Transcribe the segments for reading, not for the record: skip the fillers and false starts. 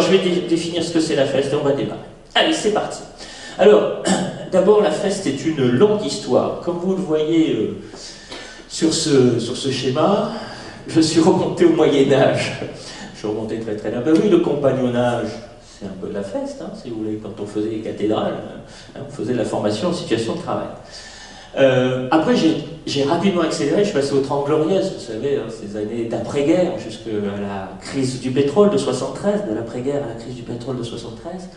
je vais définir ce que c'est la FEST et on va démarrer. Allez, c'est parti. Alors, d'abord, la FEST est une longue histoire. Comme vous le voyez sur ce schéma, je suis remonté au Moyen-Âge. Je suis remonté très très loin. Ben oui, le compagnonnage, c'est un peu de la FEST, hein, si vous voulez, quand on faisait les cathédrales, on faisait de la formation en situation de travail. Après, j'ai rapidement accéléré, je suis passé aux 30 Glorieuses, vous savez, hein, ces années d'après-guerre, jusqu'à la crise du pétrole de 73, de l'après-guerre à la crise du pétrole de 73.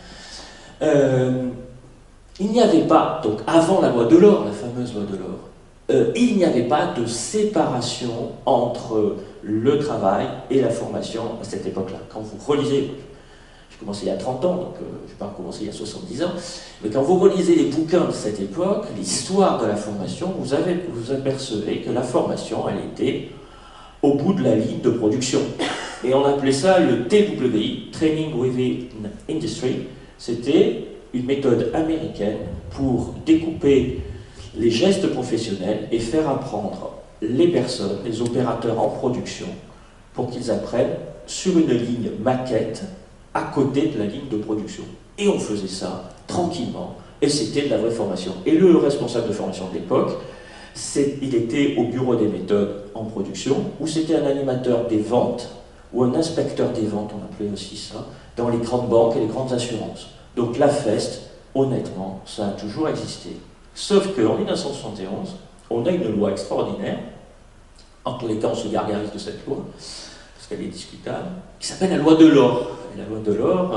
Il n'y avait pas, donc avant la loi Delors, la fameuse loi Delors, il n'y avait pas de séparation entre le travail et la formation à cette époque-là. Quand vous relisez, j'ai commencé il y a 30 ans, donc je n'ai pas commencé il y a 70 ans, mais quand vous relisez les bouquins de cette époque, l'histoire de la formation, vous apercevez que la formation, elle était au bout de la ligne de production. Et on appelait ça le TWI, Training Within Industry. C'était une méthode américaine pour découper les gestes professionnels et faire apprendre les personnes, les opérateurs en production, pour qu'ils apprennent sur une ligne maquette à côté de la ligne de production. Et on faisait ça tranquillement, et c'était de la vraie formation. Et le responsable de formation de l'époque, il était au bureau des méthodes en production, ou c'était un animateur des ventes, ou un inspecteur des ventes, on appelait aussi ça, dans les grandes banques et les grandes assurances. Donc la FEST, honnêtement, ça a toujours existé. Sauf qu'en 1971, on a une loi extraordinaire, en tous les cas on se gargarise de cette loi, parce qu'elle est discutable, qui s'appelle la loi Delors. Et la loi Delors,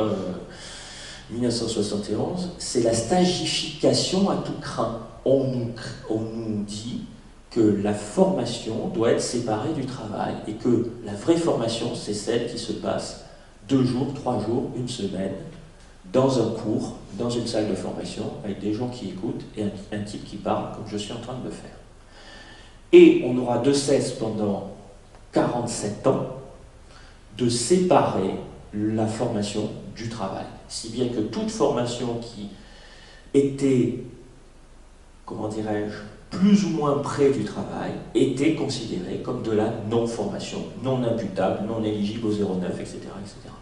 1971, c'est la stagification à tout crin. On nous dit que la formation doit être séparée du travail, et que la vraie formation, c'est celle qui se passe 2 jours, 3 jours, 1 semaine, dans un cours, dans une salle de formation, avec des gens qui écoutent et un type qui parle, comme je suis en train de le faire. Et on aura de cesse pendant 47 ans de séparer la formation du travail. Si bien que toute formation qui était, comment dirais-je, plus ou moins près du travail, était considérée comme de la non-formation, non imputable, non éligible au 09, etc., etc.